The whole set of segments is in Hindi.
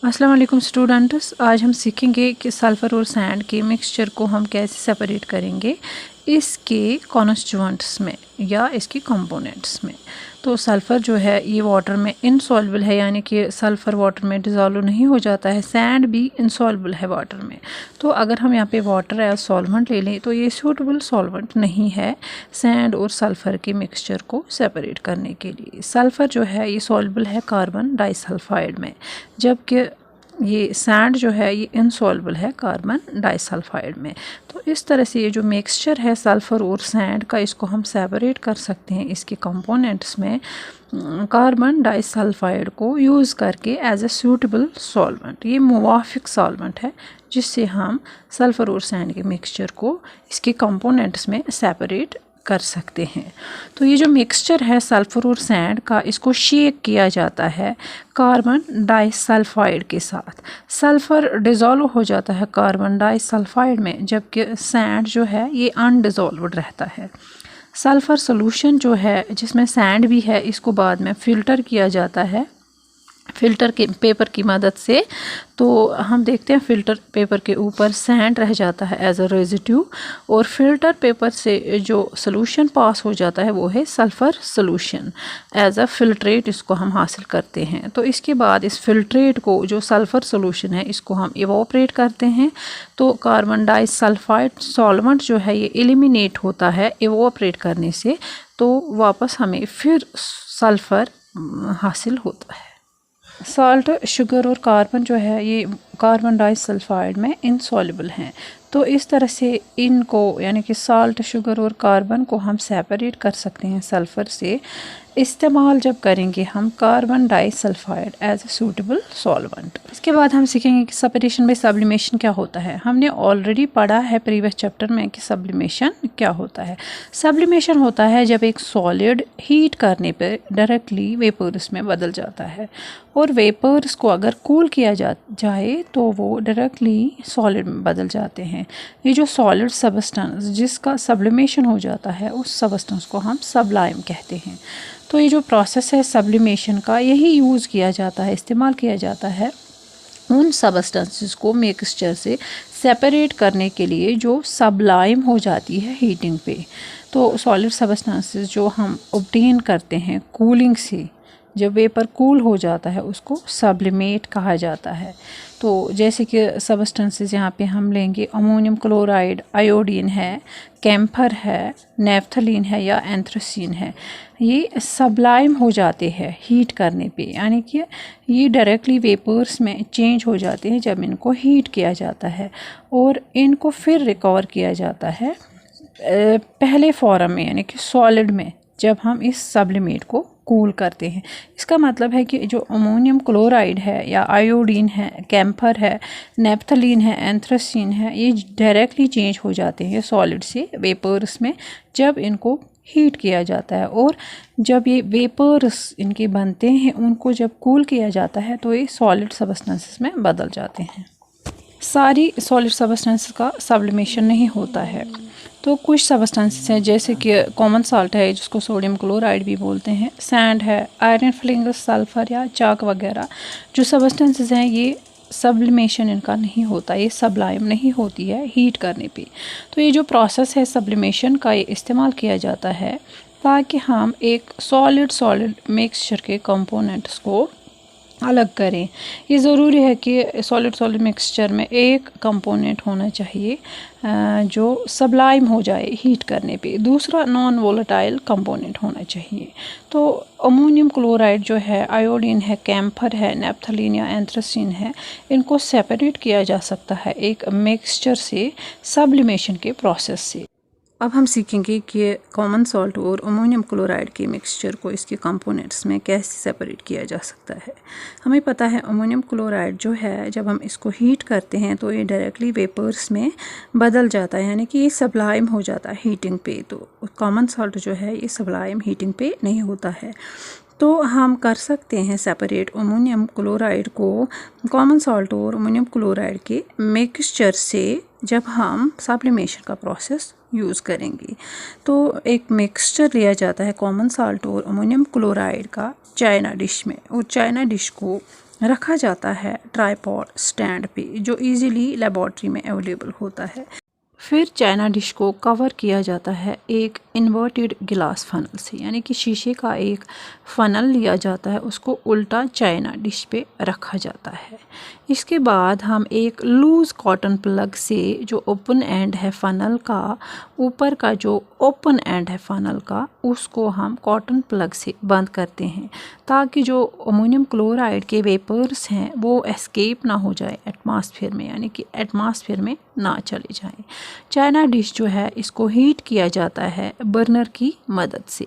अस्सलाम वालेकुम स्टूडेंट्स, आज हम सीखेंगे कि सल्फ़र और सैंड के मिक्सचर को हम कैसे सेपरेट करेंगे इसके कॉन्स्टिट्यूएंट्स में या इसके कंपोनेंट्स में। तो सल्फ़र जो है ये वाटर में इनसॉल्युबल है, यानी कि सल्फ़र वाटर में डिज़ोल्व नहीं हो जाता है। सैंड भी इनसॉल्युबल है वाटर में। तो अगर हम यहाँ पे वाटर एज सॉल्वेंट ले लें तो ये सूटेबल सॉल्वेंट नहीं है सैंड और सल्फ़र के मिक्सचर को सेपरेट करने के लिए। सल्फ़र जो है ये सॉल्युबल है कार्बन डाइसल्फाइड में, जबकि ये सैंड जो है ये इनसॉल्युबल है कार्बन डाइसल्फाइड में। तो इस तरह से ये जो मिक्सचर है सल्फ़र और सैंड का, इसको हम सेपरेट कर सकते हैं इसके कंपोनेंट्स में कार्बन डाइसल्फाइड को यूज़ करके एज ए सूटेबल सॉल्वेंट। ये मुवाफिक सॉल्वेंट है जिससे हम सल्फ़र और सैंड के मिक्सचर को इसके कंपोनेंट्स में सेपरेट कर सकते हैं। तो ये जो मिक्सचर है सल्फ़र और सैंड का, इसको शेक किया जाता है कार्बन डाइसल्फाइड के साथ। सल्फ़र डिज़ोल्व हो जाता है कार्बन डाइसल्फाइड में, जबकि सैंड जो है ये अनडिज़ोल्व्ड रहता है। सल्फ़र सोल्यूशन जो है जिसमें सैंड भी है, इसको बाद में फ़िल्टर किया जाता है फ़िल्टर के पेपर की मदद से। तो हम देखते हैं फ़िल्टर पेपर के ऊपर सैंड रह जाता है एज अ रेजिड्यू, और फ़िल्टर पेपर से जो सोल्यूशन पास हो जाता है वो है sulphur solution. As a filtrate इसको हम हासिल करते हैं। तो इसके बाद इस फ़िल्ट्रेट को, जो सल्फ़र सोल्यूशन है, इसको हम इवोपरेट करते हैं। तो कार्बन डाइसल्फाइड सॉल्वेंट जो है ये एलिमिनेट होता है इवोपरेट करने से, तो वापस हमें फिर सल्फ़र हासिल होता है। साल्ट, शुगर और कार्बन जो है ये कार्बन डाइसल्फाइड में इनसॉल्युबल हैं। तो इस तरह से इनको, यानी कि साल्ट, शुगर और कार्बन को हम सेपरेट कर सकते हैं सल्फ़र से। इस्तेमाल जब करेंगे हम carbon disulphide as a suitable solvent. इसके बाद हम सीखेंगे कि सेपरेशन बाय सब्लिमेशन क्या होता है। हमने ऑलरेडी पढ़ा है प्रीवियस चैप्टर में कि सब्लिमेशन क्या होता है। सब्लिमेशन होता है जब एक सॉलिड हीट करने पर डायरेक्टली वेपर्स में बदल जाता है, और वेपर्स को अगर कूल किया जाए तो वो डायरेक्टली सॉलिड में बदल जाते हैं। ये जो सॉलिड सबस्टेंस जिसका सब्लिमेशन हो जाता है, उस सबस्टेंस को हम सबलाइम कहते हैं। तो ये जो प्रोसेस है सब्लिमेशन का, यही यूज़ किया जाता है, इस्तेमाल किया जाता है उन सबस्टेंसेस को मिक्सचर से सेपरेट करने के लिए जो सबलाइम हो जाती है हीटिंग पे। तो सॉलिड सबस्टेंसेस जो हम ऑब्टेन करते हैं कूलिंग से, जब वेपर कूल हो जाता है उसको सब्लिमेट कहा जाता है। तो जैसे कि सबस्टेंसेस यहाँ पे हम लेंगे अमोनियम क्लोराइड, आयोडीन है, कैम्फर है, नेफ्थलीन है या एंथ्रासीन है। ये सबलाइम हो जाते हैं हीट करने पे, यानी कि ये डायरेक्टली वेपर्स में चेंज हो जाते हैं जब इनको हीट किया जाता है, और इनको फिर रिकवर किया जाता है पहले फॉर्म में, यानी कि सॉलिड में, जब हम इस सब्लिमेट को कूल करते हैं। इसका मतलब है कि जो अमोनियम क्लोराइड है या आयोडीन है, कैम्फर है, नेफ्थलीन है, एंथ्रासीन है, ये डायरेक्टली चेंज हो जाते हैं सॉलिड से वेपर्स में जब इनको हीट किया जाता है। और जब ये वेपर्स इनके बनते हैं, उनको जब कूल किया जाता है तो ये सॉलिड सबस्टेंसेस में बदल जाते हैं। सारी सॉलिड सबस्टेंसेस का सब्लिमेशन नहीं होता है। तो कुछ सबस्टेंसेस हैं जैसे कि कॉमन साल्ट है जिसको सोडियम क्लोराइड भी बोलते हैं, सैंड है, आयरन फ्लिंगस, सल्फर या चाक वगैरह जो सबस्टेंसेस हैं, ये सब्लिमेशन इनका नहीं होता, ये सबलाइम नहीं होती है हीट करने पे। तो ये जो प्रोसेस है सब्लिमेशन का, ये इस्तेमाल किया जाता है ताकि हम एक सॉलिड मिक्सचर के कंपोनेंट्स को अलग करें। ये ज़रूरी है कि सॉलिड मिक्सचर में एक कंपोनेंट होना चाहिए जो सबलाइम हो जाए हीट करने पे, दूसरा नॉन वोलेटाइल कंपोनेंट होना चाहिए। तो अमोनियम क्लोराइड जो है, आयोडीन है, कैम्फर है, नेफ्थलीन या एंथ्रासीन है, इनको सेपरेट किया जा सकता है एक मिक्सचर से सब्लिमेशन के प्रोसेस से। अब हम सीखेंगे कि कॉमन सॉल्ट और अमोनियम क्लोराइड के मिक्सचर को इसके कंपोनेंट्स में कैसे सेपरेट किया जा सकता है। हमें पता है अमोनियम क्लोराइड जो है, जब हम इसको हीट करते हैं तो ये डायरेक्टली वेपर्स में बदल जाता है, यानी कि ये सबलाइम हो जाता है हीटिंग पे। तो कॉमन सॉल्ट जो है ये सबलाइम हीटिंग पे नहीं होता है। तो हम कर सकते हैं सेपरेट अमोनियम क्लोराइड को कॉमन सॉल्ट और अमोनियम क्लोराइड के मिक्सचर से जब हम सब्लिमेशन का प्रोसेस यूज़ करेंगे। तो एक मिक्सचर लिया जाता है कॉमन साल्ट और अमोनियम क्लोराइड का चाइना डिश में, और चाइना डिश को रखा जाता है ट्राइपॉड स्टैंड पे, जो इजीली लेबॉर्ट्री में अवेलेबल होता है। फिर चाइना डिश को कवर किया जाता है एक इन्वर्टेड गिलास फनल से, यानी कि शीशे का एक फनल लिया जाता है, उसको उल्टा चाइना डिश पे रखा जाता है। इसके बाद हम एक लूज़ कॉटन प्लग से, जो ओपन एंड है फनल का, ऊपर का जो ओपन एंड है फनल का, उसको हम कॉटन प्लग से बंद करते हैं, ताकि जो अमोनियम क्लोराइड के वेपर्स हैं वो एस्केप ना हो जाए एटमॉस्फेयर में, यानी कि एटमॉस्फेयर में ना चले जाएं। चाइना डिश जो है इसको हीट किया जाता है बर्नर की मदद से।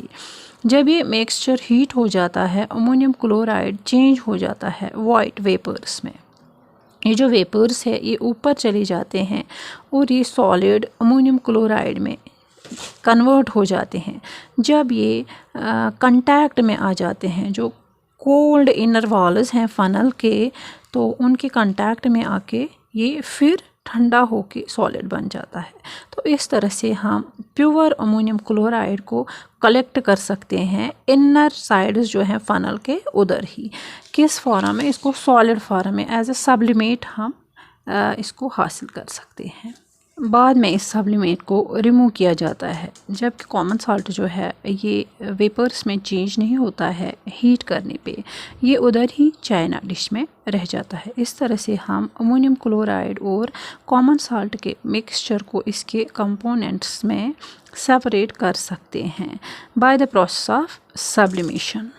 जब ये मिक्सचर हीट हो जाता है, अमोनियम क्लोराइड चेंज हो जाता है वाइट वेपर्स में। ये जो वेपर्स है ये ऊपर चले जाते हैं और ये सॉलिड अमोनियम क्लोराइड में कन्वर्ट हो जाते हैं। जब ये कांटेक्ट में आ जाते हैं, जो कोल्ड इनर वॉल्स हैं फनल के, तो उनके कांटेक्ट में आके ये फिर ठंडा होके सॉलिड बन जाता है। तो इस तरह से हम प्योर अमोनियम क्लोराइड को कलेक्ट कर सकते हैं इनर साइड्स जो हैं फनल के उधर ही। किस फॉर्म में? इसको सॉलिड फॉर्म में एज ए सब्लिमेट हम इसको हासिल कर सकते हैं। बाद में इस सब्लिमेट को रिमूव किया जाता है, जबकि कॉमन साल्ट जो है ये वेपर्स में चेंज नहीं होता है हीट करने पे, ये उधर ही चाइना डिश में रह जाता है। इस तरह से हम अमोनियम क्लोराइड और कॉमन साल्ट के मिक्सचर को इसके कंपोनेंट्स में सेपरेट कर सकते हैं by the process of sublimation.